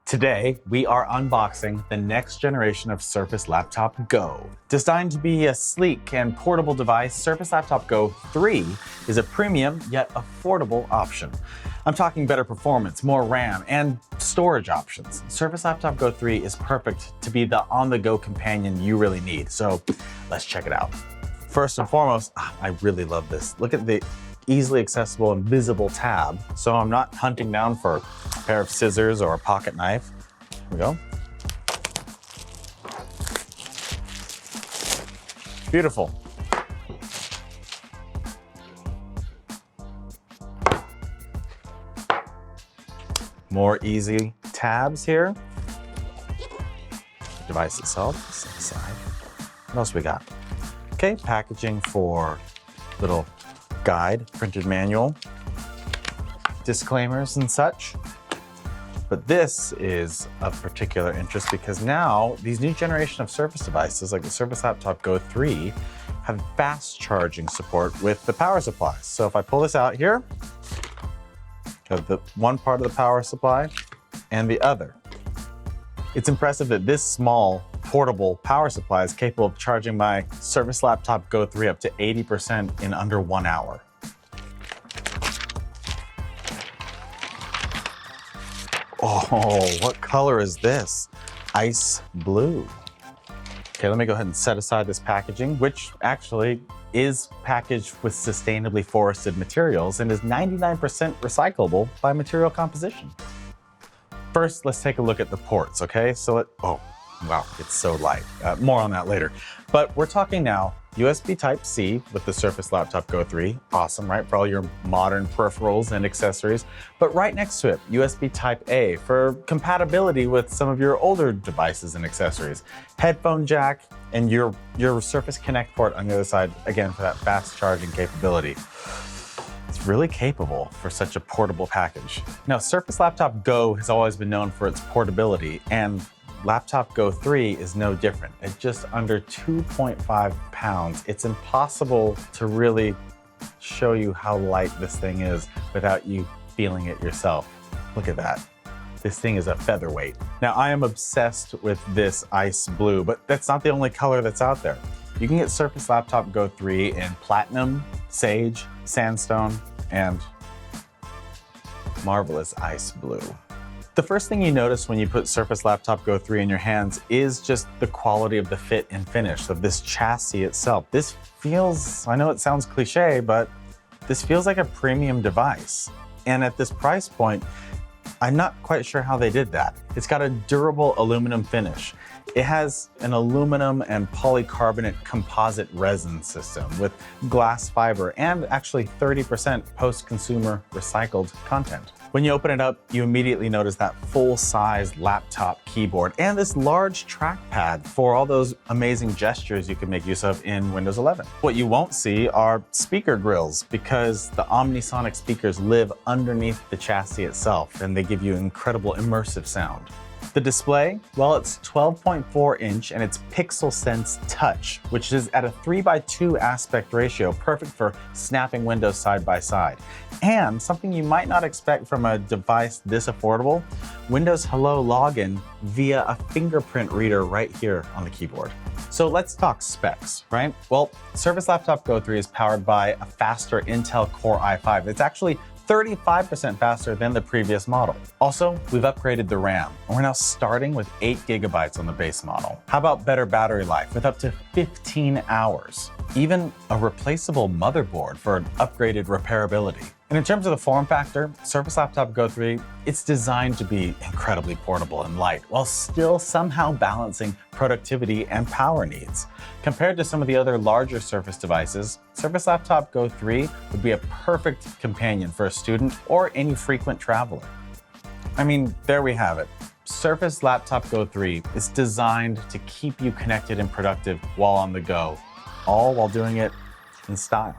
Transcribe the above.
Today, we are unboxing the next generation of Surface Laptop Go. Designed to be a sleek and portable device, Surface Laptop Go 3 is a premium yet affordable option. I'm talking better performance, more RAM, and storage options. Surface Laptop Go 3 is perfect to be the on-the-go companion you really need, so let's check it out. First and foremost, I really love this. Look at the easily accessible and visible tab, so I'm not hunting down for a pair of scissors or a pocket knife. Here we go. Beautiful. More easy tabs here. The device itself, set aside. What else we got? Okay, packaging for little guide, printed manual, disclaimers and such. But this is of particular interest because now these new generation of Surface devices like the Surface Laptop Go 3 have fast charging support with the power supply. So if I pull this out here, I have the one part of the power supply and the other. It's impressive that this small portable power supply is capable of charging my Surface Laptop Go 3 up to 80% in under 1 hour. Oh, what color is this? Ice blue. Okay, let me go ahead and set aside this packaging, which actually is packaged with sustainably forested materials and is 99% recyclable by material composition. First, let's take a look at the ports, okay? Oh, wow, it's so light. More on that later. But we're talking now USB Type-C with the Surface Laptop Go 3. Awesome, right? For all your modern peripherals and accessories. But right next to it, USB Type-A for compatibility with some of your older devices and accessories. Headphone jack and your Surface Connect port on the other side, again, for that fast charging capability. It's really capable for such a portable package. Now, Surface Laptop Go has always been known for its portability, and Laptop Go 3 is no different. At just under 2.5 pounds, it's impossible to really show you how light this thing is without you feeling it yourself. Look at that. This thing is a featherweight. Now, I am obsessed with this ice blue, but that's not the only color that's out there. You can get Surface Laptop Go 3 in platinum, sage, sandstone, and marvelous ice blue. The first thing you notice when you put Surface Laptop Go 3 in your hands is just the quality of the fit and finish of this chassis itself. This feels, I know it sounds cliche, but this feels like a premium device. And at this price point, I'm not quite sure how they did that. It's got a durable aluminum finish. It has an aluminum and polycarbonate composite resin system with glass fiber and actually 30% post-consumer recycled content. When you open it up, you immediately notice that full-size laptop keyboard and this large trackpad for all those amazing gestures you can make use of in Windows 11. What you won't see are speaker grills because the Omnisonic speakers live underneath the chassis itself and they give you incredible immersive sound. The display, well, it's 12.4 inch and it's Pixel Sense Touch, which is at a 3:2 aspect ratio, perfect for snapping windows side by side. And something you might not expect from a device this affordable, Windows Hello login via a fingerprint reader right here on the keyboard. So let's talk specs, right? Well, Surface Laptop Go 3 is powered by a faster Intel Core i5. It's actually 35% faster than the previous model. Also, we've upgraded the RAM, and we're now starting with 8 GB on the base model. How about better battery life with up to 15 hours? Even a replaceable motherboard for an upgraded repairability. And in terms of the form factor, Surface Laptop Go 3, it's designed to be incredibly portable and light, while still somehow balancing productivity and power needs. Compared to some of the other larger Surface devices, Surface Laptop Go 3 would be a perfect companion for a student or any frequent traveler. I mean, there we have it. Surface Laptop Go 3 is designed to keep you connected and productive while on the go, all while doing it in style.